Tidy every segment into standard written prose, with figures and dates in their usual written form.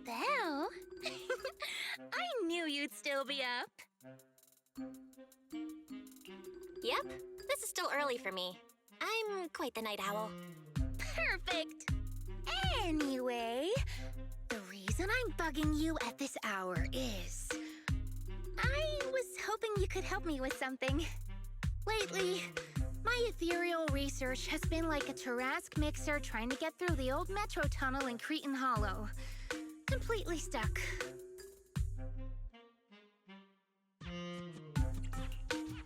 Belle? I knew you'd still be up. Yep, this is still early for me. I'm quite the night owl. Perfect! Anyway, the reason I'm bugging you at this hour is... I was hoping you could help me with something. Lately, my ethereal research has been like a Tarrasque mixer trying to get through the old metro tunnel in Cretan Hollow. Completely stuck.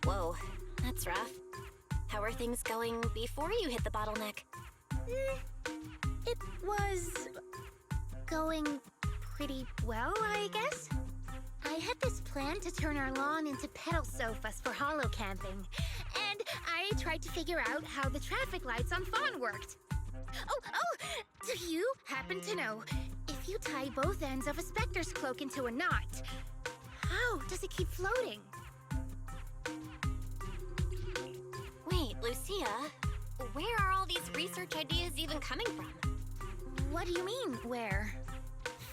Whoa, that's rough. How are things going before you hit the bottleneck? It was... going pretty well, I guess. I had this plan to turn our lawn into pedal sofas for hollow camping, and I tried to figure out how the traffic lights on Fawn worked. Oh, do you happen to know, if you tie both ends of a Spectre's cloak into a knot, how does it keep floating? Wait, Lucia, where are all these research ideas even coming from? What do you mean, where?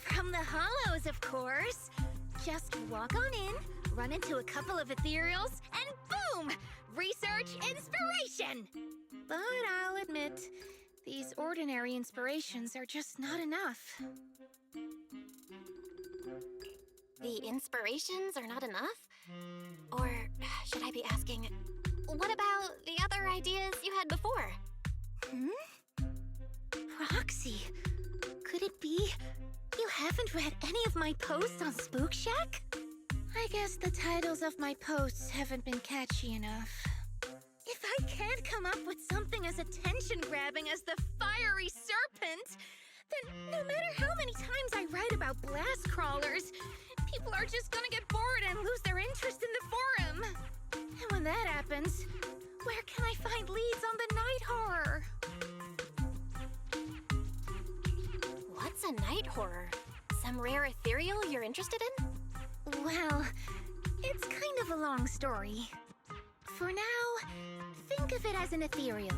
From the hollows, of course. Just walk on in, run into a couple of ethereals, and boom! Research inspiration! But I'll admit, these ordinary inspirations are just not enough. The inspirations are not enough? Or should I be asking, what about the other ideas you had before? Roxy, could it be you haven't read any of my posts on Spook Shack? I guess the titles of my posts haven't been catchy enough. If I can't come up with something as attention-grabbing as the fiery serpent, then no matter how many times I write about blast crawlers, people are just gonna get bored and lose their interest in the forum. And when that happens, where can I find leads on the night horror? What's a night horror? Some rare ethereal you're interested in? Well, it's kind of a long story. For now, think of it as an ethereal.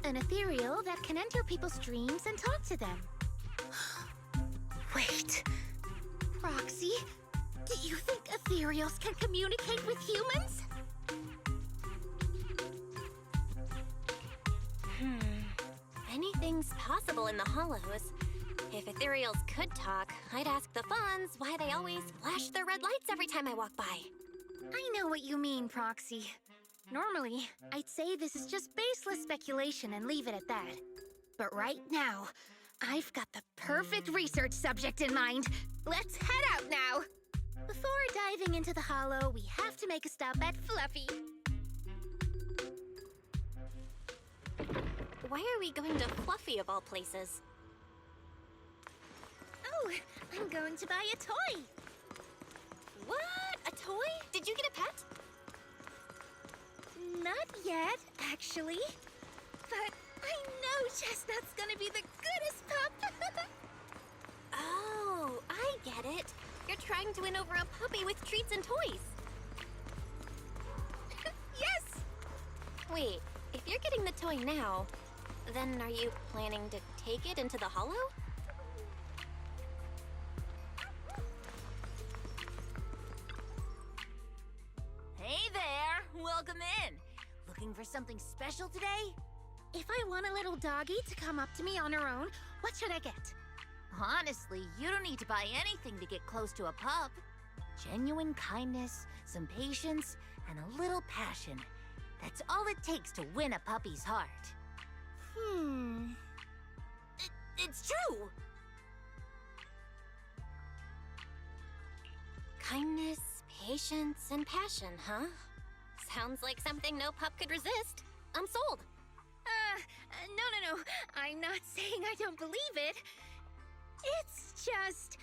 An ethereal that can enter people's dreams and talk to them. Wait, Roxy, do you think ethereals can communicate with humans? Anything's possible in the hollows. If ethereals could talk, I'd ask the Fawns why they always flash their red lights every time I walk by. I know what you mean, Proxy. Normally, I'd say this is just baseless speculation and leave it at that. But right now, I've got the perfect research subject in mind. Let's head out now! Before diving into the hollow, we have to make a stop at Fluffy. Why are we going to Fluffy of all places? Oh, I'm going to buy a toy. What? A toy? Did you get a pet? Not yet, actually. But I know Chestnut's gonna be the goodest pup. Oh, I get it. You're trying to win over a puppy with treats and toys. Yes! Wait, if you're getting the toy now, then are you planning to take it into the hollow? Hey there! Welcome in! Looking for something special today? If I want a little doggy to come up to me on her own, what should I get? Honestly, you don't need to buy anything to get close to a pup. Genuine kindness, some patience, and a little passion. That's all it takes to win a puppy's heart. It's true! Kindness, patience, and passion, huh? Sounds like something no pup could resist. I'm sold. No. I'm not saying I don't believe it. It's just...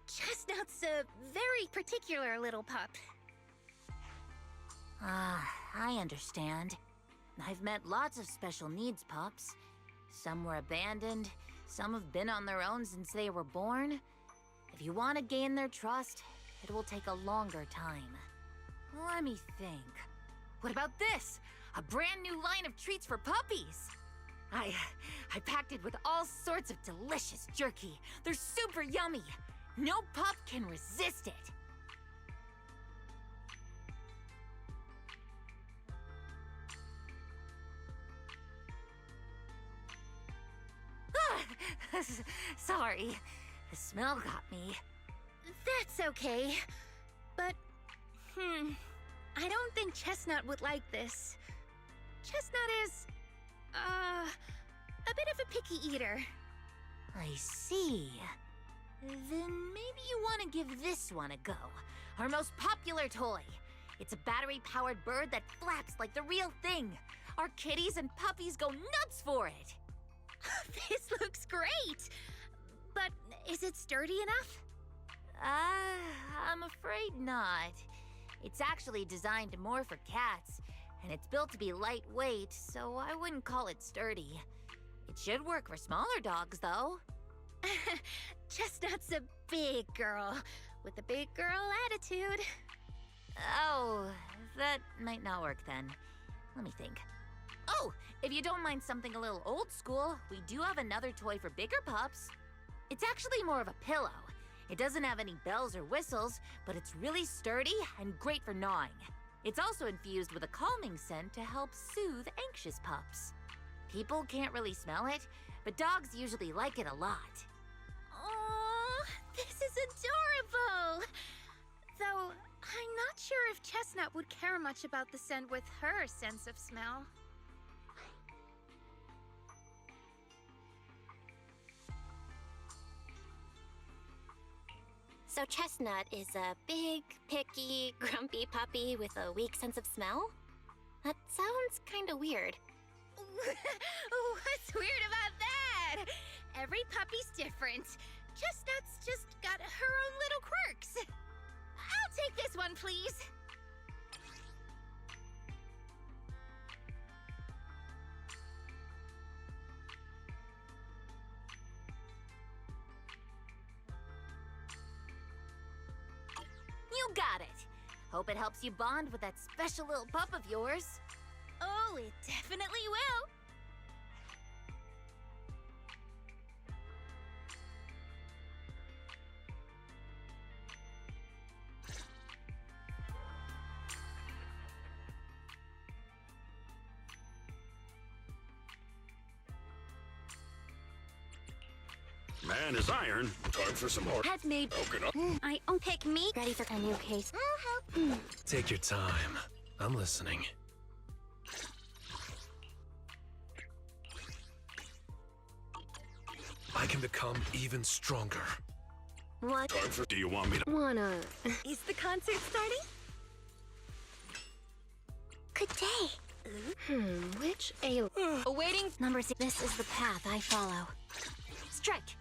Chestnut's a very particular little pup. I understand. I've met lots of special needs pups. Some were abandoned, some have been on their own since they were born. If you want to gain their trust, it will take a longer time. Let me think. What about this? A brand new line of treats for puppies! I packed it with all sorts of delicious jerky. They're super yummy. No pup can resist it. Sorry, the smell got me. That's okay. But, I don't think Chestnut would like this. Chestnut is, a bit of a picky eater. I see. Then maybe you want to give this one a go. Our most popular toy. It's a battery-powered bird that flaps like the real thing. Our kitties and puppies go nuts for it. This looks great! But is it sturdy enough? I'm afraid not. It's actually designed more for cats, and it's built to be lightweight, so I wouldn't call it sturdy. It should work for smaller dogs, though. Chestnut's a big girl, with a big girl attitude. Oh, that might not work then. Let me think. Oh, if you don't mind something a little old school, we do have another toy for bigger pups. It's actually more of a pillow. It doesn't have any bells or whistles, but it's really sturdy and great for gnawing. It's also infused with a calming scent to help soothe anxious pups. People can't really smell it, but dogs usually like it a lot. Oh, this is adorable! Though, I'm not sure if Chestnut would care much about the scent with her sense of smell. So Chestnut is a big, picky, grumpy puppy with a weak sense of smell? That sounds kinda weird. What's weird about that? Every puppy's different. Chestnut's just got her own little quirks. I'll take this one, please. You got it. Hope it helps you bond with that special little pup of yours. Oh, it definitely will. Man is iron. Time for some more. Had made. Open up. Pick me. Ready for a new case. I'll help. Take your time. I'm listening. I can become even stronger. What? Time for. Do you want me to? Wanna. Is the concert starting? Good day. Which alien? Awaiting. Number 6. This is the path I follow. Strike.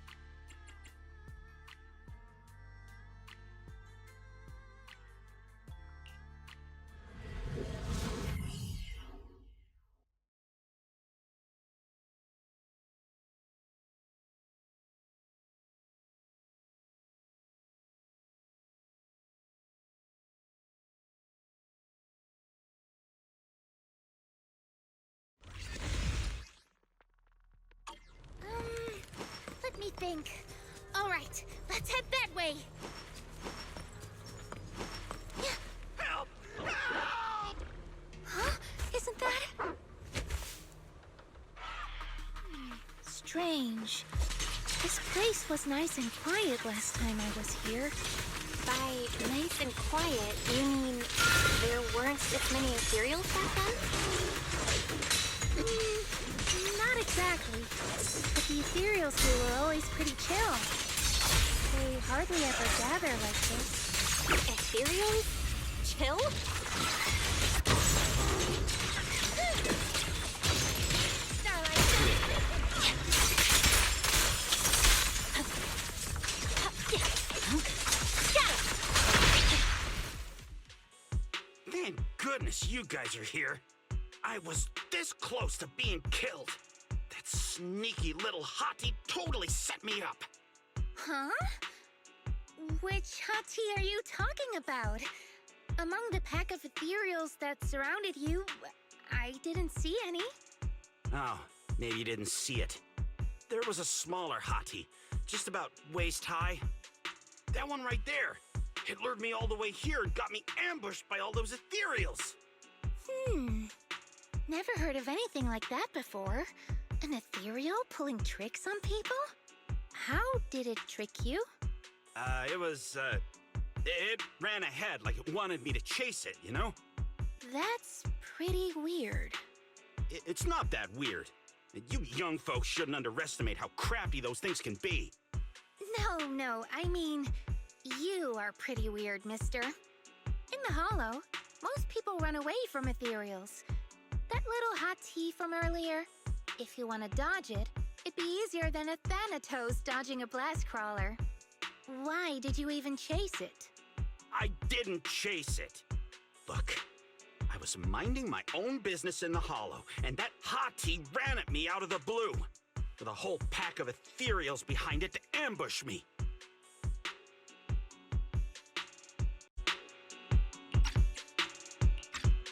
Let me think. All right, let's head that way. Help! Help! Huh? Isn't that... Strange. This place was nice and quiet last time I was here. By nice and quiet, you mean there weren't this many ethereals back then? Not exactly. But the ethereals here were always pretty chill. They hardly ever gather like this. Ethereals? Chill? Thank goodness you guys are here. I was this close to being killed. That sneaky little hottie totally set me up. Huh? Which hot tea are you talking about? Among the pack of ethereals that surrounded you, I didn't see any. Oh, Maybe you didn't see it. There was a smaller hottie, just about waist high. That one right there. It lured me all the way here and got me ambushed by all those ethereals. Never heard of anything like that before. An ethereal pulling tricks on people? How did it trick you? It ran ahead like it wanted me to chase it, you know? That's pretty weird. It's not that weird. You young folks shouldn't underestimate how crafty those things can be. No, I mean, you are pretty weird, mister. In the Hollow, most people run away from ethereals. That little hot tea from earlier, if you want to dodge it, it'd be easier than a Thanatos dodging a blast crawler. Why did you even chase it? I didn't chase it. Look, I was minding my own business in the Hollow, and that hottie ran at me out of the blue, with a whole pack of ethereals behind it to ambush me.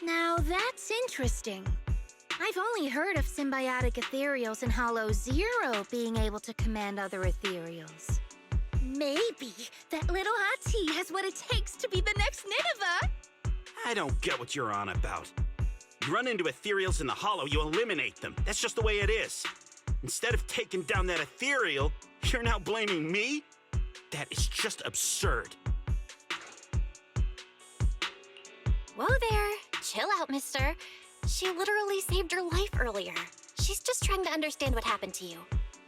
Now that's interesting. I've only heard of symbiotic ethereals in Hollow Zero being able to command other ethereals. Maybe that little hottie has what it takes to be the next Nineveh. I don't get what you're on about. You run into ethereals in the Hollow, you eliminate them. That's just the way it is. Instead of taking down that ethereal, you're now blaming me? That is just absurd. Whoa there. Chill out, mister. She literally saved your life earlier. She's just trying to understand what happened to you.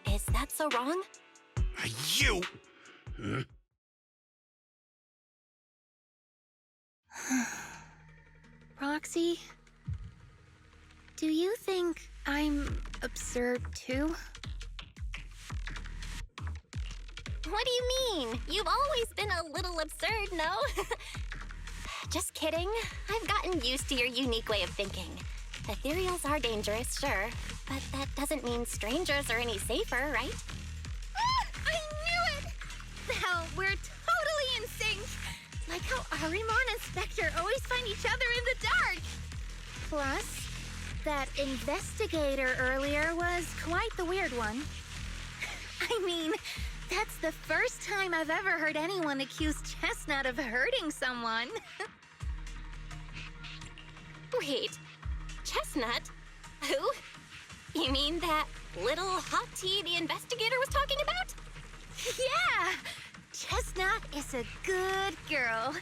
Is that so wrong? You... Roxy, do you think I'm absurd too? What do you mean? You've always been a little absurd, no? Just kidding. I've gotten used to your unique way of thinking. Ethereals are dangerous, sure, but that doesn't mean strangers are any safer, right? I knew it! Now we're totally in sync! Like how Arimon and Spectre always find each other in the dark! Plus, that investigator earlier was quite the weird one. I mean, that's the first time I've ever heard anyone accuse Chestnut of hurting someone. Wait, Chestnut? Who? You mean that little hottie the investigator was talking about? Yeah! Chestnut is a good girl.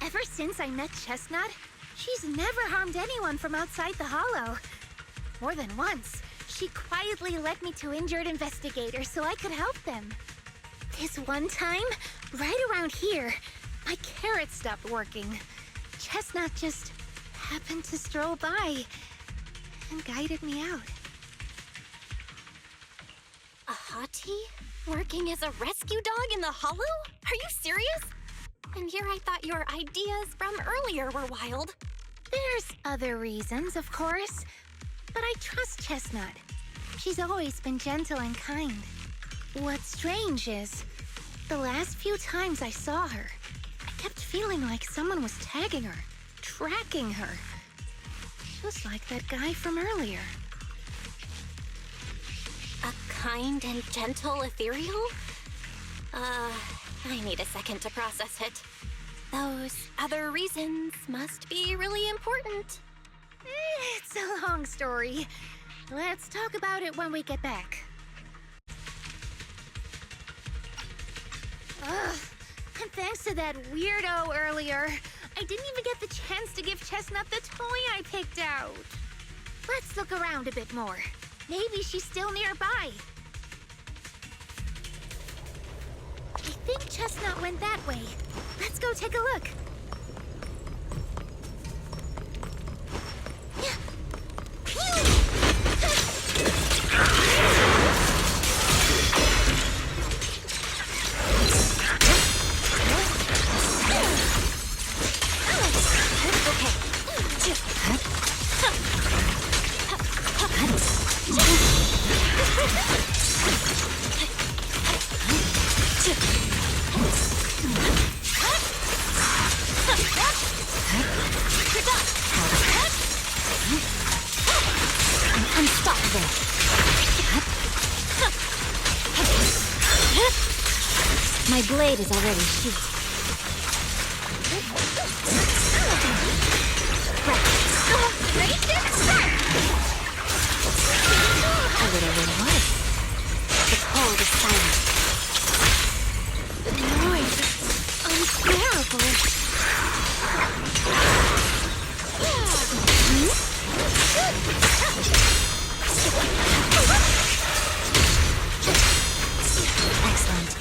Ever since I met Chestnut, she's never harmed anyone from outside the Hollow. More than once, she quietly led me to injured investigators so I could help them. This one time, right around here, my carrot stopped working. Chestnut just happened to stroll by and guided me out. A hottie? Working as a rescue dog in the Hollow? Are you serious? And here I thought your ideas from earlier were wild. There's other reasons, of course, but I trust Chestnut. She's always been gentle and kind. What's strange is, the last few times I saw her, I kept feeling like someone was tagging her, tracking her. Just like that guy from earlier. A kind and gentle ethereal? I need a second to process it. Those other reasons must be really important. It's a long story. Let's talk about it when we get back. Ugh, and thanks to that weirdo earlier, I didn't even get the chance to give Chestnut the toy I picked out. Let's look around a bit more. Maybe she's still nearby. I think Chestnut went that way. Let's go take a look. My blade is already sheathed. A little reward. The cold is silent. The noise is unbearable. Excellent.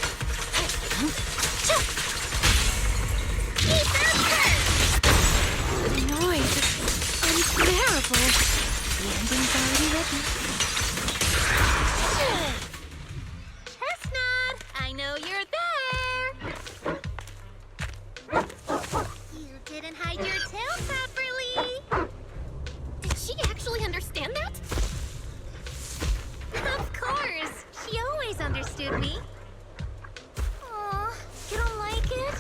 The noise is unbearable. The ending's already written. Chestnut, I know you're there. You didn't hide your tail properly. Did she actually understand that? Of course. She always understood me. Aw, you don't like it?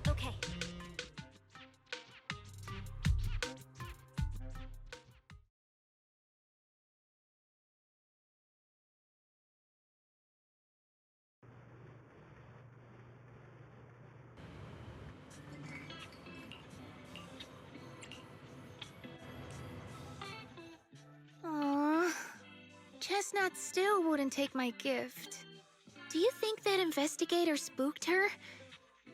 Okay. Aw, Chestnut still wouldn't take my gift. Do you think that investigator spooked her?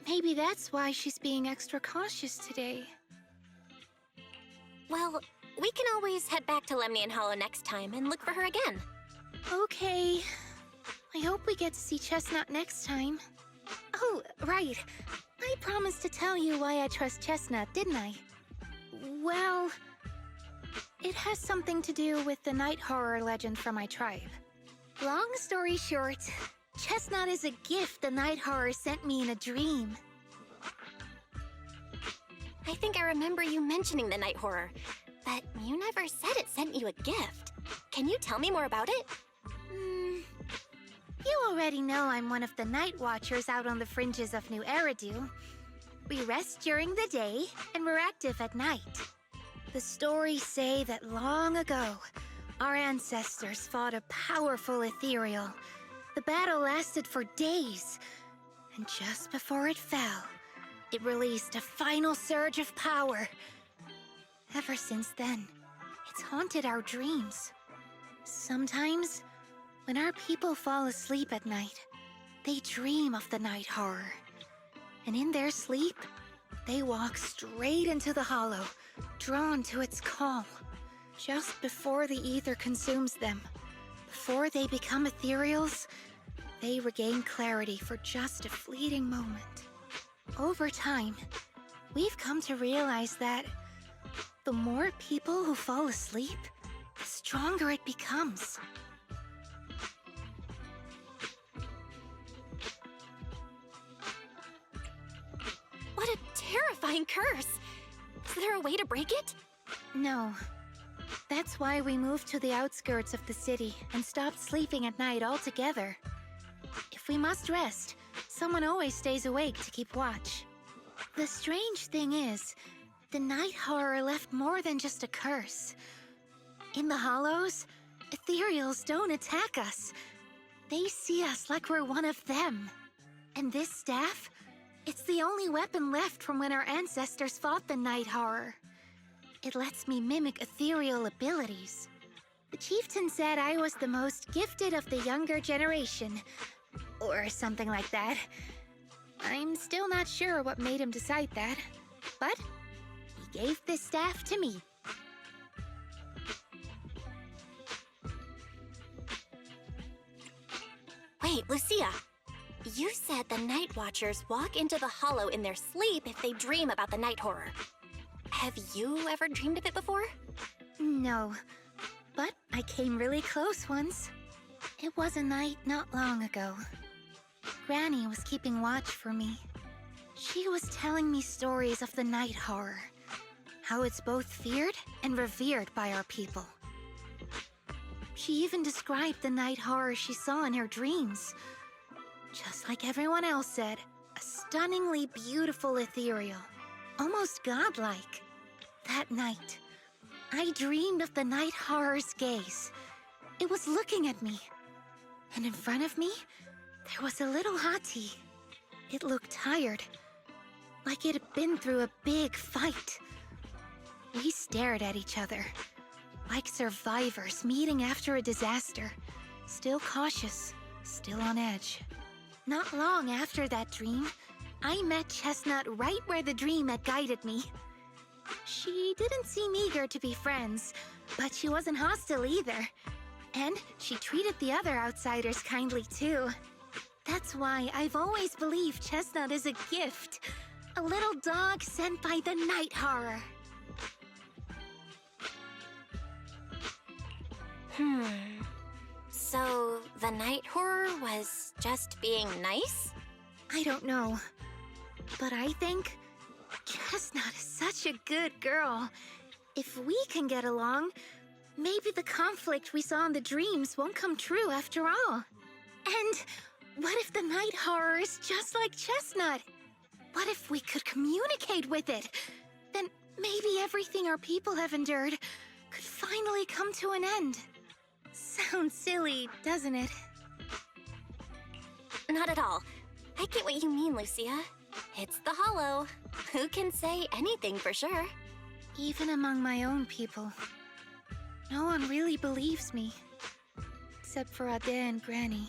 Maybe that's why she's being extra cautious today. Well, we can always head back to Lemnian Hollow next time and look for her again. Okay. I hope we get to see Chestnut next time. Oh, right. I promised to tell you why I trust Chestnut, didn't I? Well, it has something to do with the night horror legend from my tribe. Long story short, Chestnut is a gift the night horror sent me in a dream. I think I remember you mentioning the night horror, but you never said it sent you a gift. Can you tell me more about it? You already know I'm one of the night watchers out on the fringes of New Eridu. We rest during the day, and we're active at night. The stories say that long ago, our ancestors fought a powerful ethereal. The battle lasted for days, and just before it fell, it released a final surge of power. Ever since then, it's haunted our dreams. Sometimes, when our people fall asleep at night, they dream of the night horror. And in their sleep, they walk straight into the hollow, drawn to its call. Just before the ether consumes them, before they become ethereals, they regain clarity for just a fleeting moment. Over time, we've come to realize that the more people who fall asleep, the stronger it becomes. What a terrifying curse! Is there a way to break it? No. That's why we moved to the outskirts of the city and stopped sleeping at night altogether. If we must rest, someone always stays awake to keep watch. The strange thing is, the night horror left more than just a curse. In the hollows, ethereals don't attack us. They see us like we're one of them. And this staff, it's the only weapon left from when our ancestors fought the night horror. It lets me mimic ethereal abilities. The chieftain said I was the most gifted of the younger generation, or something like that. I'm still not sure what made him decide that, but he gave this staff to me. Wait, Lucia. You said the Night Watchers walk into the hollow in their sleep if they dream about the night horror. Have you ever dreamed of it before? No, but I came really close once. It was a night not long ago. Granny was keeping watch for me. She was telling me stories of the night horror, how it's both feared and revered by our people. She even described the night horror she saw in her dreams. Just like everyone else said, a stunningly beautiful ethereal, almost godlike. That night, I dreamed of the night horror's gaze. It was looking at me. And in front of me, there was a little hottie. It looked tired, like it had been through a big fight. We stared at each other, like survivors meeting after a disaster, still cautious, still on edge. Not long after that dream, I met Chestnut right where the dream had guided me. She didn't seem eager to be friends, but she wasn't hostile either. And she treated the other outsiders kindly too. That's why I've always believed Chestnut is a gift. A little dog sent by the night horror. So the night horror was just being nice? I don't know. But I think Chestnut is such a good girl. If we can get along, maybe the conflict we saw in the dreams won't come true after all. And what if the night horror is just like Chestnut? What if we could communicate with it? Then maybe everything our people have endured could finally come to an end. Sounds silly, doesn't it? Not at all. I get what you mean, Lucia. It's the Hollow. Who can say anything for sure? Even among my own people, no one really believes me. Except for Ade and Granny.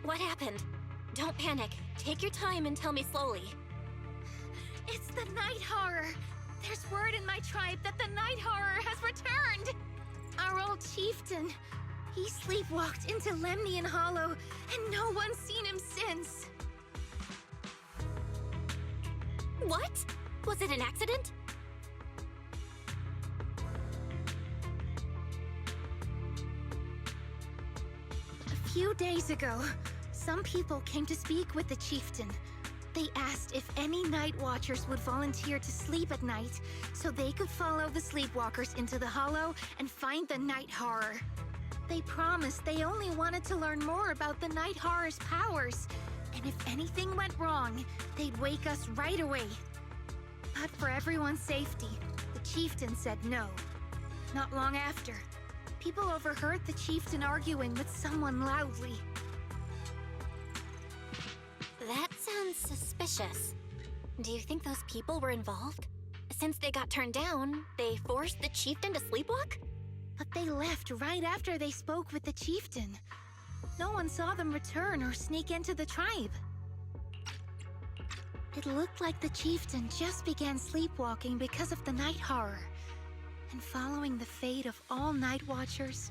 What happened? Don't panic. Take your time and tell me slowly. It's the night horror. There's word in my tribe that the night horror has returned. Our old chieftain, He sleepwalked into Lemnian Hollow, and no one's seen him since. What? Was it an accident? A few days ago, some people came to speak with the chieftain. They asked if any night watchers would volunteer to sleep at night so they could follow the sleepwalkers into the hollow and find the night horror. They promised they only wanted to learn more about the night horror's powers, and if anything went wrong, they'd wake us right away. But for everyone's safety, the chieftain said no. Not long after, people overheard the chieftain arguing with someone loudly. That sounds suspicious. Do you think those people were involved? Since they got turned down, they forced the chieftain to sleepwalk? But they left right after they spoke with the chieftain. No one saw them return or sneak into the tribe. It looked like the chieftain just began sleepwalking because of the night horror, and following the fate of all night watchers,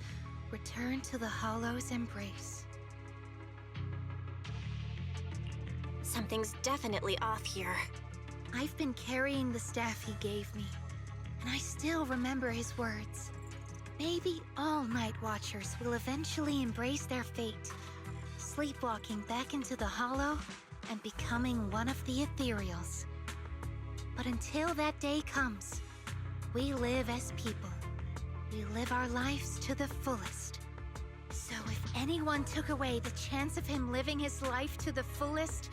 returned to the Hollow's embrace. Something's definitely off here. I've been carrying the staff he gave me, and I still remember his words. Maybe all night watchers will eventually embrace their fate, sleepwalking back into the Hollow and becoming one of the Ethereals. But until that day comes, we live as people. We live our lives to the fullest. So if anyone took away the chance of him living his life to the fullest,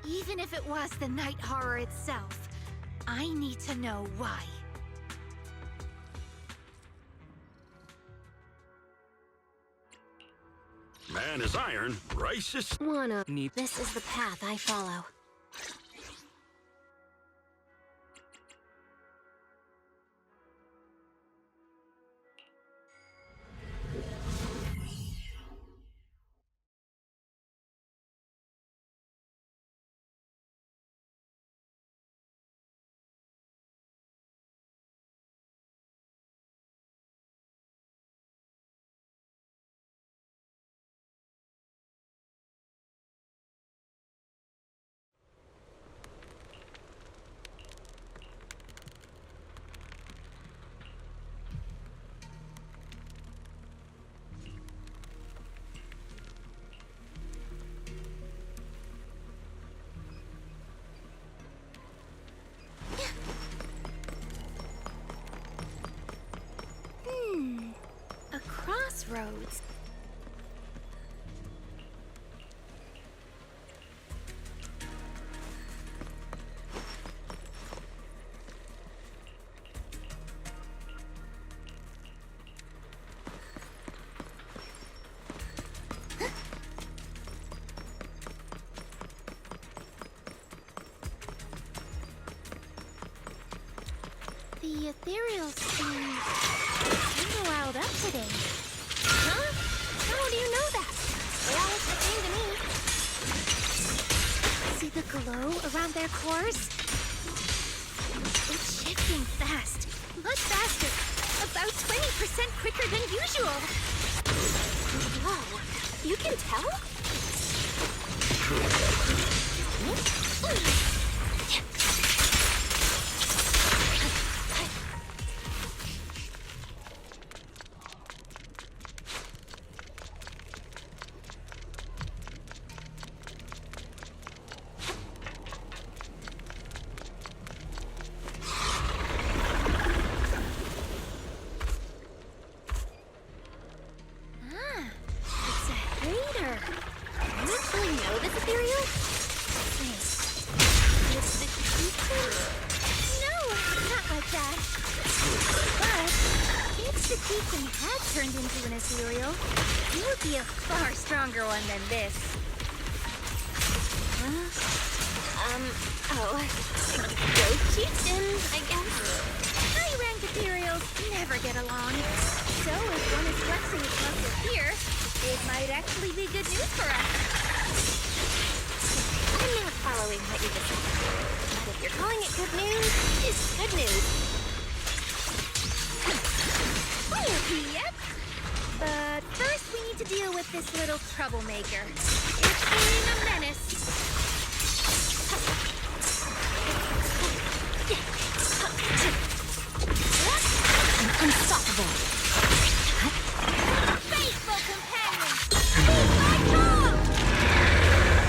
even if it was the night horror itself, I need to know why. Man is iron, rice is... This is the path I follow. A crossroads. The ethereals seem wild up today. Huh? How do you know that? They all look the same to me. See the glow around their cores? It's shifting fast. Much faster. About 20% quicker than usual. Whoa. You can tell? Ghost chieftains, I guess. High-rank ethereals never get along. So if one is flexing its muscle here, it might actually be good news for us. I'm not following what you just said. But if you're calling it good news, it's good news. Yep. But first, with this little troublemaker. It's being a menace. Unstoppable. Faithful companion! Hold my tongue!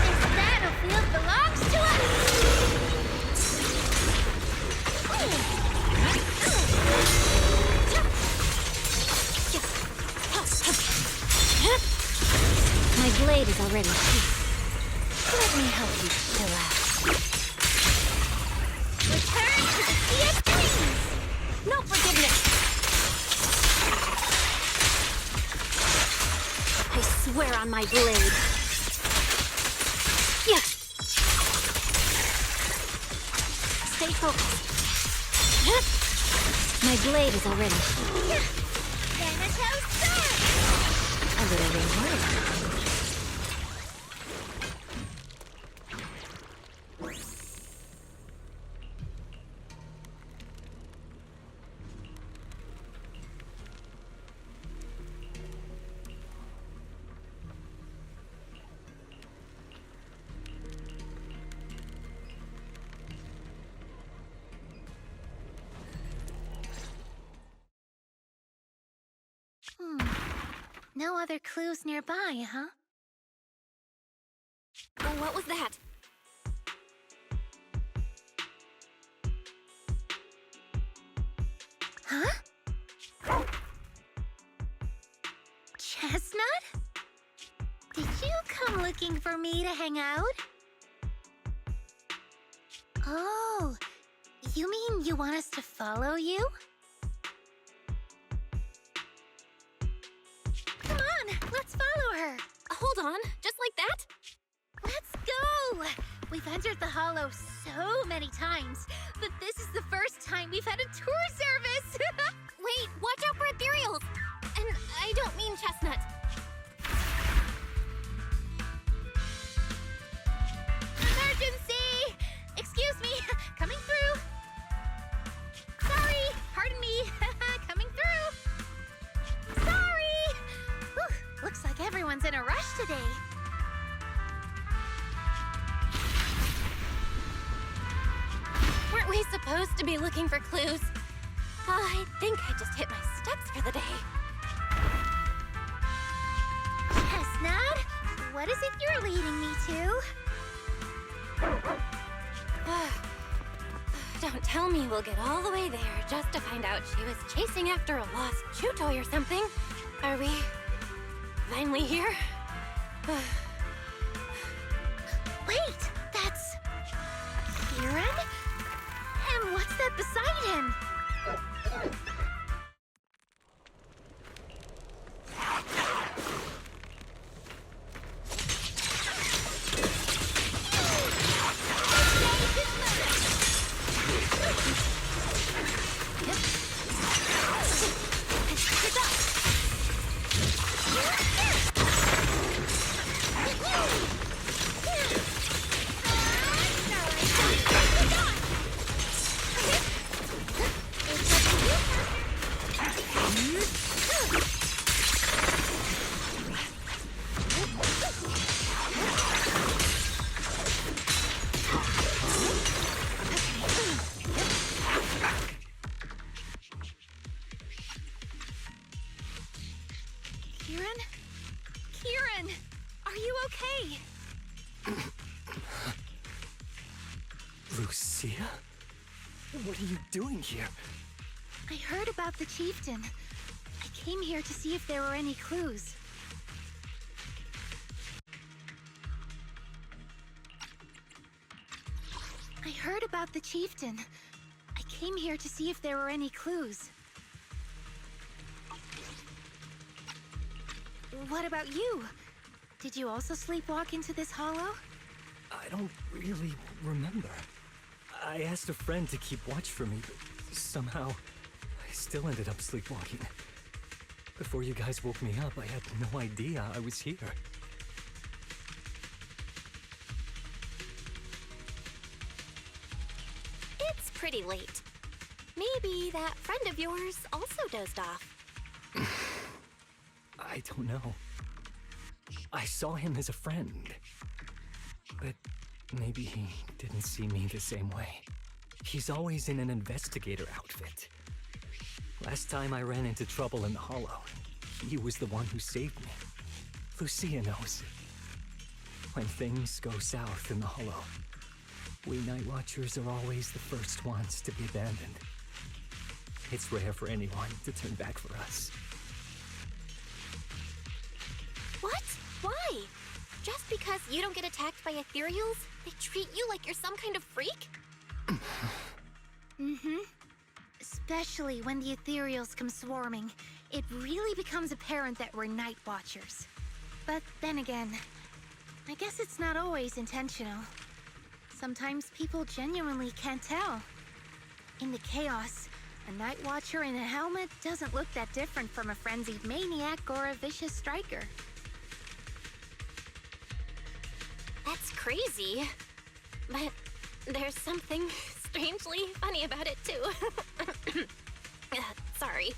This battlefield belongs to us! My blade is already sheathed. Let me help you relax. Return to the Sea of Dreams! No forgiveness! I swear on my blade. Yeah. Stay focused. My blade is already Manato Sword! a little reward. No other clues nearby, huh? Oh, what was that? Huh? Chestnut? Did you come looking for me to hang out? Oh, you mean you want us to follow you? Come on, let's follow her. Hold on, just like that? Let's go! We've entered the Hollow so many times, but this is the first time we've had a tour service! Wait, watch out for ethereals! And I don't mean Chestnut. Emergency! Excuse me, coming through! Sorry, pardon me, coming through! Sorry! Whew, looks like everyone's in a rush today. Weren't we supposed to be looking for clues? I think I just hit my steps for the day. Chestnut, what is it you're leading me to? Don't tell me we'll get all the way there just to find out she was chasing after a lost chew toy or something. Are we finally here? Wait, that's... Kieran? And what's that beside him? Kieran, are you okay? Lucia? What are you doing here? I heard about the chieftain. I came here to see if there were any clues. I heard about the chieftain. I came here to see if there were any clues. What about you? Did you also sleepwalk into this hollow? I don't really remember. I asked a friend to keep watch for me, but somehow I still ended up sleepwalking. Before you guys woke me up, I had no idea I was here. It's pretty late. Maybe that friend of yours also dozed off. I don't know. I saw him as a friend. But maybe he didn't see me the same way. He's always in an investigator outfit. Last time I ran into trouble in the Hollow, he was the one who saved me. Lucia knows. When things go south in the Hollow, we Night Watchers are always the first ones to be abandoned. It's rare for anyone to turn back for us. What? Why? Just because you don't get attacked by ethereals, they treat you like you're some kind of freak? Especially when the ethereals come swarming, it really becomes apparent that we're Night Watchers. But then again, I guess it's not always intentional. Sometimes people genuinely can't tell. In the chaos, a Night Watcher in a helmet doesn't look that different from a frenzied maniac or a vicious striker. That's crazy. But there's something strangely funny about it, too. Sorry.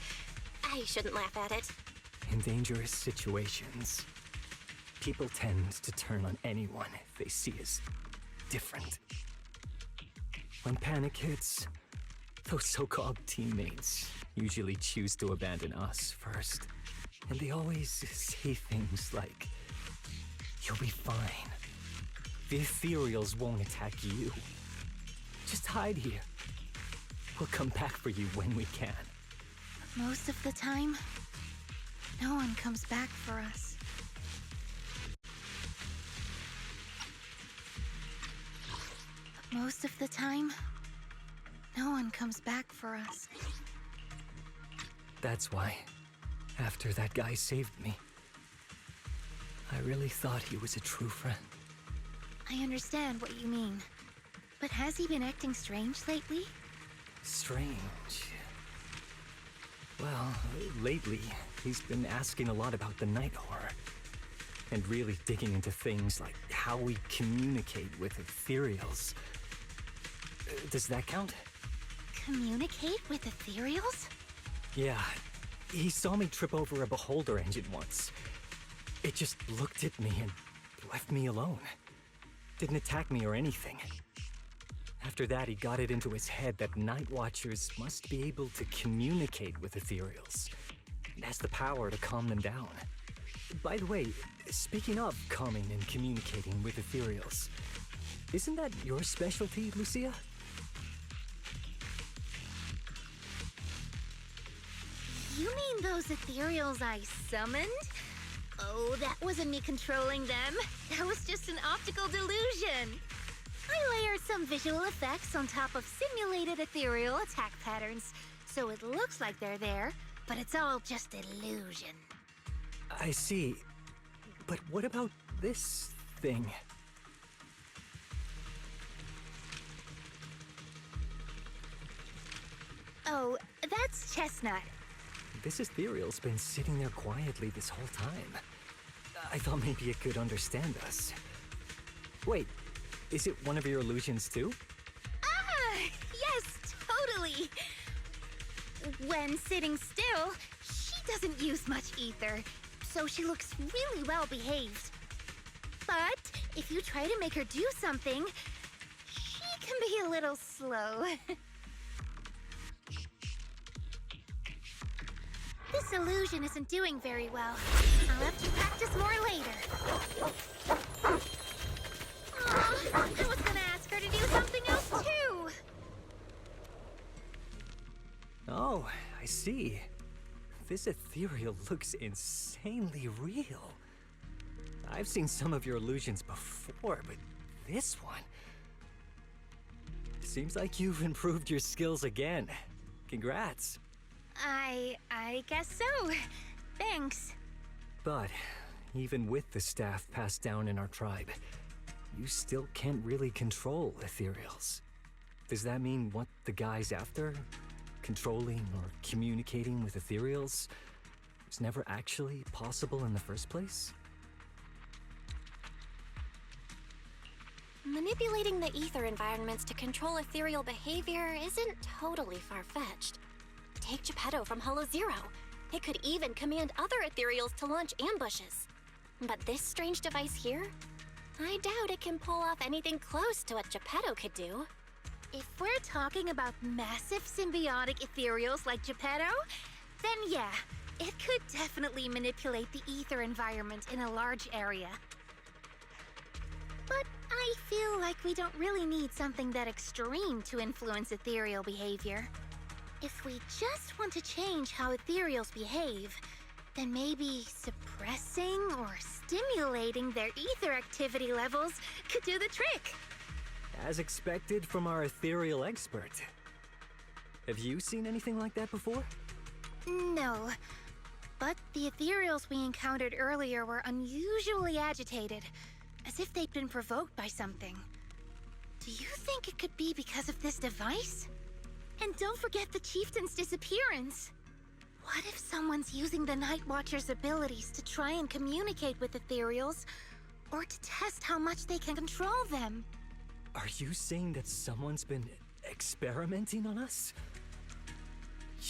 I shouldn't laugh at it. In dangerous situations, people tend to turn on anyone they see as different. When panic hits, those so-called teammates usually choose to abandon us first. And they always say things like, "You'll be fine. The ethereals won't attack you. Just hide here. We'll come back for you when we can." Most of the time, no one comes back for us. Most of the time, no one comes back for us. That's why, after that guy saved me, I really thought he was a true friend. I understand what you mean. But has he been acting strange lately? Strange. Well, lately, he's been asking a lot about the night horror. And really digging into things like how we communicate with ethereals. Does that count? Communicate with ethereals? Yeah. He saw me trip over a beholder engine once. It just looked at me and left me alone. Didn't attack me or anything. After that, he got it into his head that Night Watchers must be able to communicate with ethereals. It has the power to calm them down. By the way, speaking of calming and communicating with ethereals, isn't that your specialty, Lucia? You mean those ethereals I summoned? Oh, that wasn't me controlling them. That was just an optical delusion. I layered some visual effects on top of simulated ethereal attack patterns, so it looks like they're there, but it's all just illusion. I see. But what about this thing? Oh, that's Chestnut. This ethereal's been sitting there quietly this whole time. I thought maybe it could understand us. Wait, is it one of your illusions too? Ah, yes, totally. When sitting still, she doesn't use much ether, so she looks really well behaved. But if you try to make her do something, she can be a little slow. This illusion isn't doing very well. I'll have to practice more later. Aw, I was gonna ask her to do something else too. Oh, I see. This ethereal looks insanely real. I've seen some of your illusions before, but this one... Seems like you've improved your skills again. Congrats. I guess so. Thanks. But even with the staff passed down in our tribe, you still can't really control ethereals. Does that mean what the guy's after? Controlling or communicating with ethereals was never actually possible in the first place? Manipulating the ether environments to control ethereal behavior isn't totally far-fetched. Take Geppetto from Hollow Zero. It could even command other ethereals to launch ambushes. But this strange device here? I doubt it can pull off anything close to what Geppetto could do. If we're talking about massive symbiotic ethereals like Geppetto, then yeah, it could definitely manipulate the ether environment in a large area. But I feel like we don't really need something that extreme to influence ethereal behavior. If we just want to change how ethereals behave, then maybe suppressing or stimulating their ether activity levels could do the trick. As expected from our ethereal expert. Have you seen anything like that before? No. But the ethereals we encountered earlier were unusually agitated, as if they'd been provoked by something. Do you think it could be because of this device? And don't forget the chieftain's disappearance. What if someone's using the Night Watcher's abilities to try and communicate with ethereals, or to test how much they can control them? Are you saying that someone's been experimenting on us?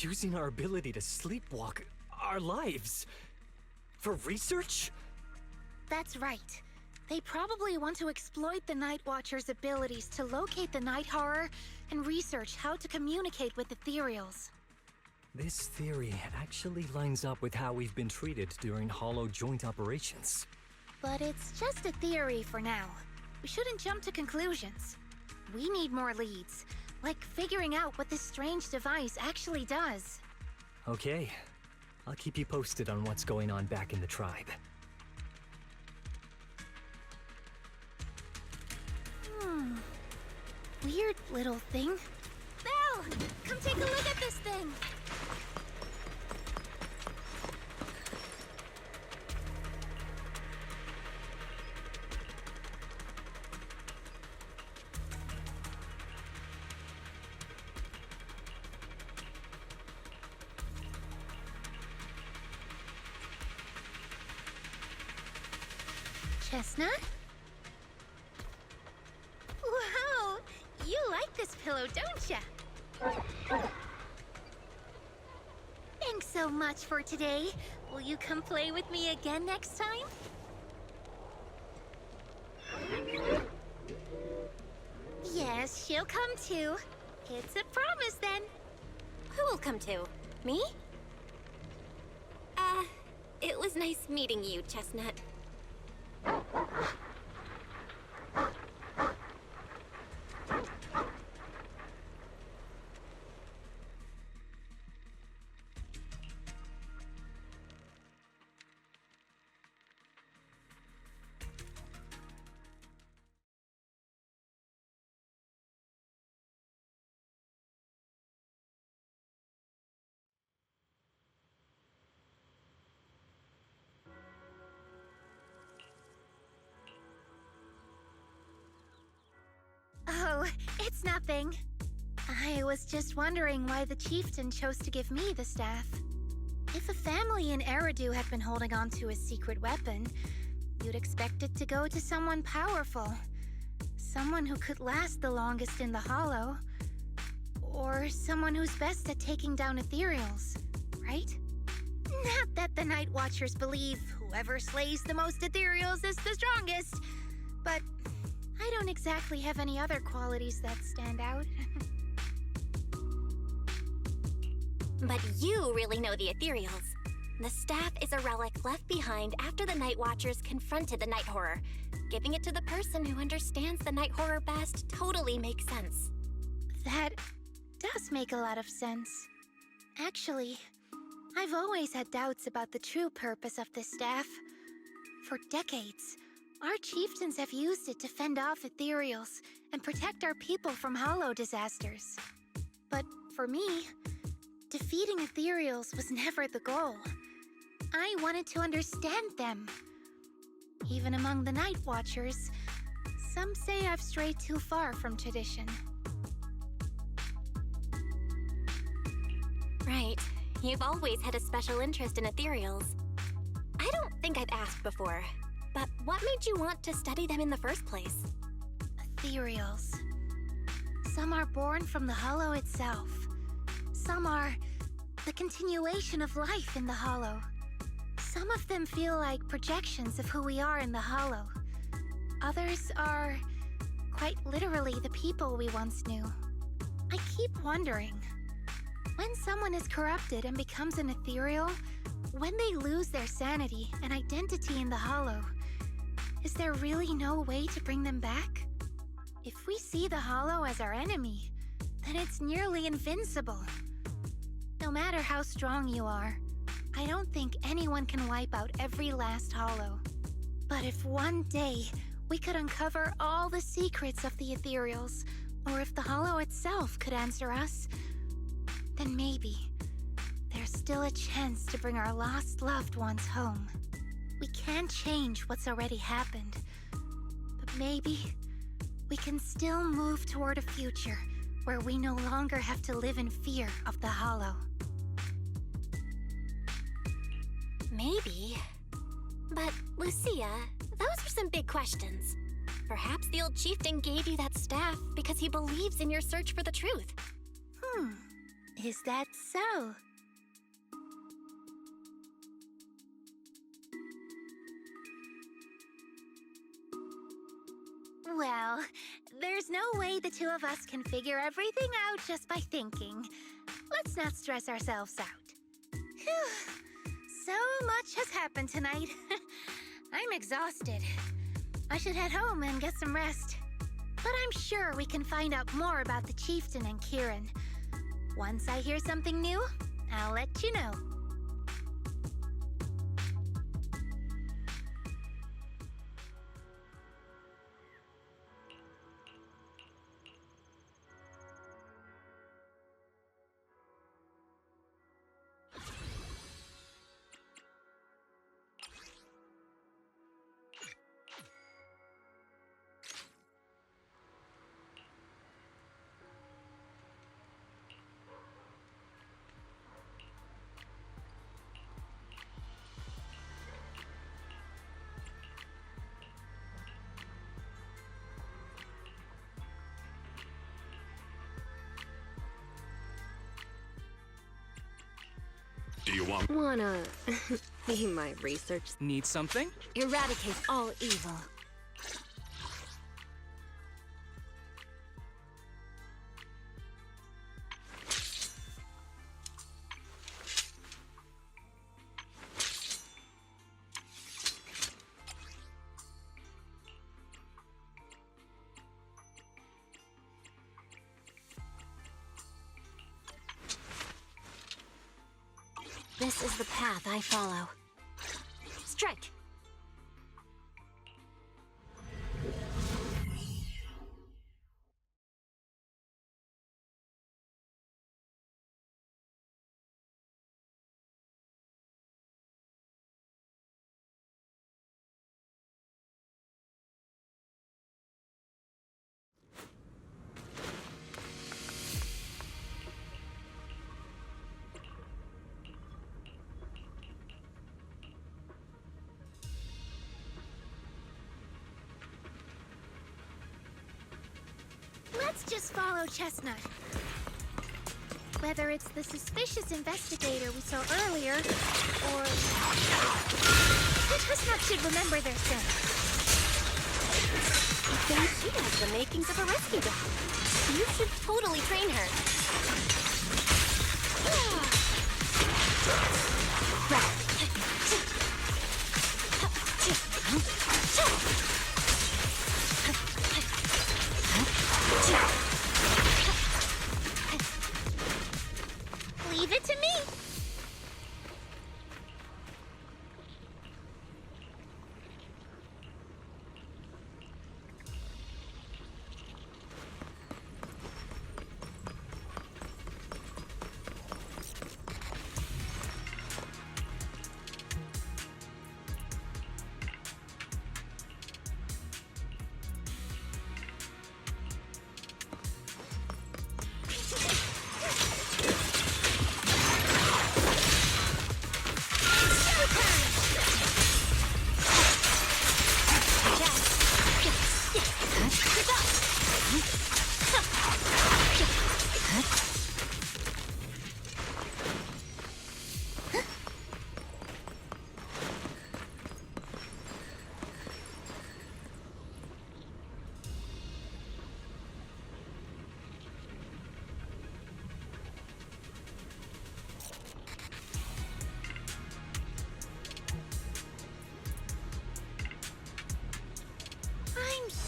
Using our ability to sleepwalk our lives? For research? That's right. They probably want to exploit the Night Watcher's abilities to locate the night horror and research how to communicate with ethereals. This theory actually lines up with how we've been treated during Hollow joint operations. But it's just a theory for now. We shouldn't jump to conclusions. We need more leads, like figuring out what this strange device actually does. Okay, I'll keep you posted on what's going on back in the tribe. Weird little thing. Belle! Come take a look at this thing! Chestnut? Wow! You like this pillow, don't ya? Thanks so much for today. Will you come play with me again next time? Yes, she'll come too. It's a promise then. Who will come to? Me? It was nice meeting you, Chestnut. Oh, it's nothing. I was just wondering why the chieftain chose to give me the staff. If a family in Eridu had been holding on to a secret weapon, you'd expect it to go to someone powerful. Someone who could last the longest in the Hollow. Or someone who's best at taking down ethereals, right? Not that the Night Watchers believe whoever slays the most ethereals is the strongest, but I don't exactly have any other qualities that stand out. But you really know the ethereals. The staff is a relic left behind after the Night Watchers confronted the night horror. Giving it to the person who understands the night horror best totally makes sense. That does make a lot of sense. Actually, I've always had doubts about the true purpose of this staff. For decades, our chieftains have used it to fend off ethereals and protect our people from hollow disasters. But for me, defeating ethereals was never the goal. I wanted to understand them. Even among the Night Watchers, some say I've strayed too far from tradition. Right. You've always had a special interest in ethereals. I don't think I've asked before, but what made you want to study them in the first place? Ethereals. Some are born from the Hollow itself. Some are the continuation of life in the Hollow. Some of them feel like projections of who we are in the Hollow. Others are quite literally the people we once knew. I keep wondering, when someone is corrupted and becomes an ethereal, when they lose their sanity and identity in the Hollow, is there really no way to bring them back? If we see the Hollow as our enemy, then it's nearly invincible. No matter how strong you are, I don't think anyone can wipe out every last Hollow. But if one day we could uncover all the secrets of the Ethereals, or if the Hollow itself could answer us, then maybe there's still a chance to bring our lost loved ones home. We can't change what's already happened, but maybe we can still move toward a future where we no longer have to live in fear of the Hollow. Maybe. But, Lucia, those are some big questions. Perhaps the old chieftain gave you that staff because he believes in your search for the truth. Is that so? Well, there's no way the two of us can figure everything out just by thinking. Let's not stress ourselves out. Phew. So much has happened tonight. I'm exhausted. I should head home and get some rest. But I'm sure we can find out more about the chieftain and Kieran. Once I hear something new, I'll let you know. Do you want... Wanna be my research? Need something? Eradicate all evil. This is the path I follow. Strike! Let's just follow Chestnut. Whether it's the suspicious investigator we saw earlier, or... the Chestnut should remember their sin. I think she has the makings of a rescue dog. You should totally train her. Leave it to me!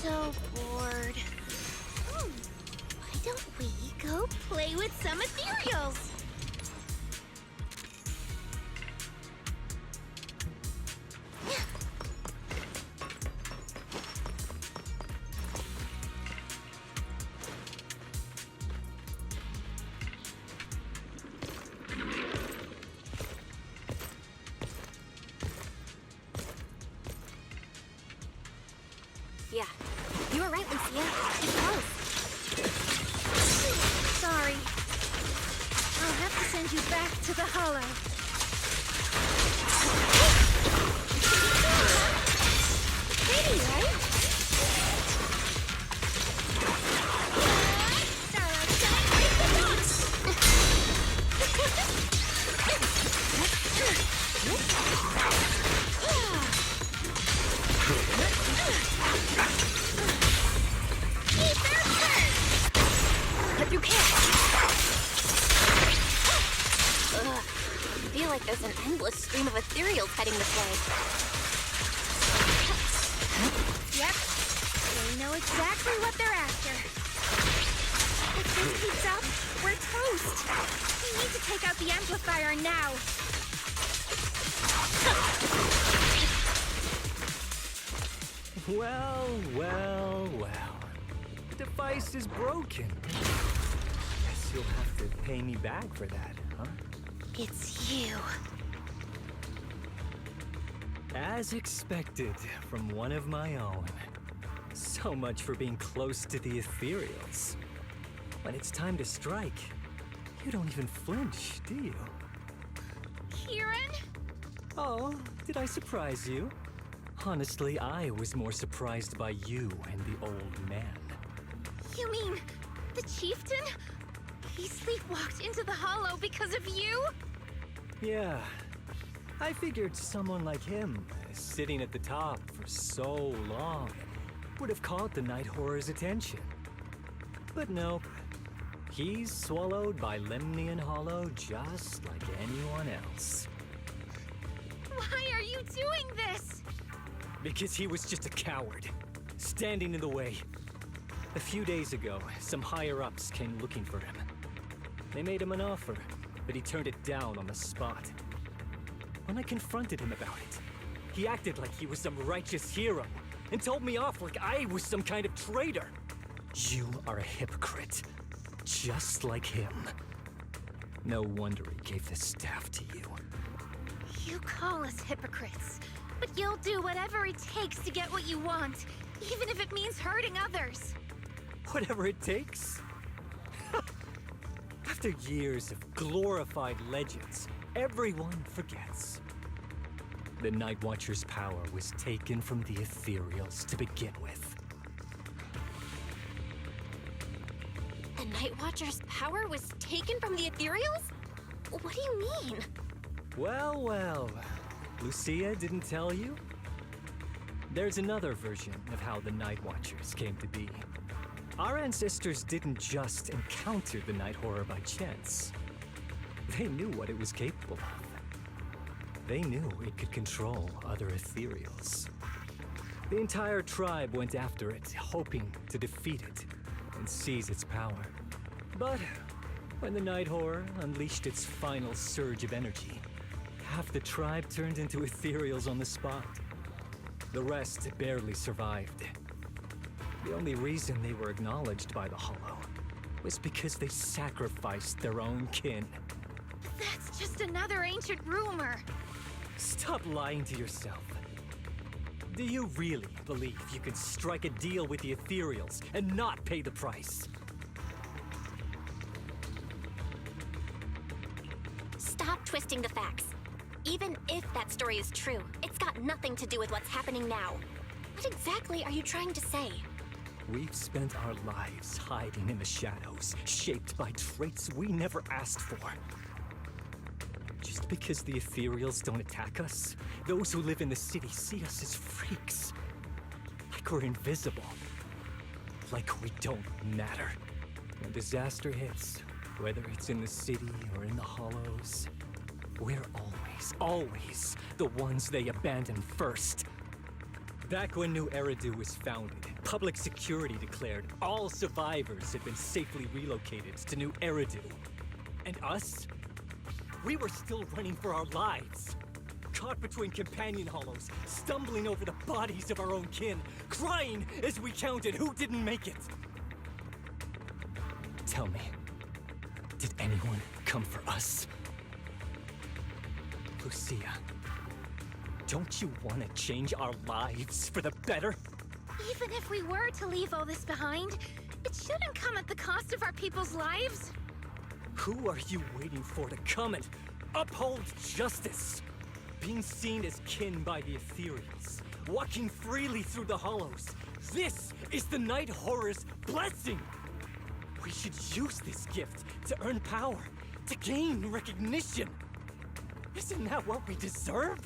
so bored. Why don't we go play with some ethereals? Yeah, you were right, Lucia. It's close. Sorry. I'll have to send you back to the Hollow. Pretty, right? Starlight shine, break the dots! But you can't. Ugh. I feel like there's an endless stream of ethereals heading this way. Yep. They know exactly what they're after. If this keeps up, we're toast. We need to take out the amplifier now. Well, well, well. The device is broken. Guess you'll have to pay me back for that, huh? It's you. As expected from one of my own. So much for being close to the ethereals. When it's time to strike, you don't even flinch, do you? Kieran? Oh, did I surprise you? Honestly, I was more surprised by you and the old man. You mean the chieftain? He sleepwalked into the Hollow because of you? Yeah. I figured someone like him, sitting at the top for so long, would have caught the Night Horror's attention. But nope. He's swallowed by Lemnian Hollow just like anyone else. Why are you doing this? Because he was just a coward, standing in the way. A few days ago, some higher-ups came looking for him. They made him an offer, but he turned it down on the spot. When I confronted him about it, he acted like he was some righteous hero and told me off like I was some kind of traitor. You are a hypocrite, just like him. No wonder he gave the staff to you. You call us hypocrites, but you'll do whatever it takes to get what you want, even if it means hurting others. Whatever it takes? After years of glorified legends, everyone forgets. The Night Watcher's power was taken from the ethereals to begin with. The Night Watcher's power was taken from the ethereals? What do you mean? Well, well. Lucia didn't tell you? There's another version of how the Night Watchers came to be. Our ancestors didn't just encounter the Night Horror by chance. They knew what it was capable of. They knew it could control other ethereals. The entire tribe went after it, hoping to defeat it and seize its power. But when the Night Horror unleashed its final surge of energy, half the tribe turned into ethereals on the spot. The rest barely survived. The only reason they were acknowledged by the Hollow was because they sacrificed their own kin. That's just another ancient rumor. Stop lying to yourself. Do you really believe you can strike a deal with the ethereals and not pay the price? Stop twisting the facts. Even if that story is true, it's got nothing to do with what's happening now. What exactly are you trying to say? We've spent our lives hiding in the shadows, shaped by traits we never asked for. Just because the ethereals don't attack us, those who live in the city see us as freaks. Like we're invisible. Like we don't matter. When disaster hits, whether it's in the city or in the hollows, we're always the ones they abandon first. Back when New Eridu was founded, public security declared all survivors had been safely relocated to New Eridu. And us? We were still running for our lives. Caught between companion hollows, stumbling over the bodies of our own kin, crying as we counted who didn't make it. Tell me, did anyone come for us? Lucia, don't you want to change our lives for the better? Even if we were to leave all this behind, it shouldn't come at the cost of our people's lives. Who are you waiting for to come and uphold justice? Being seen as kin by the ethereals, walking freely through the hollows. This is the Night Horror's blessing! We should use this gift to earn power, to gain recognition. Isn't that what we deserve?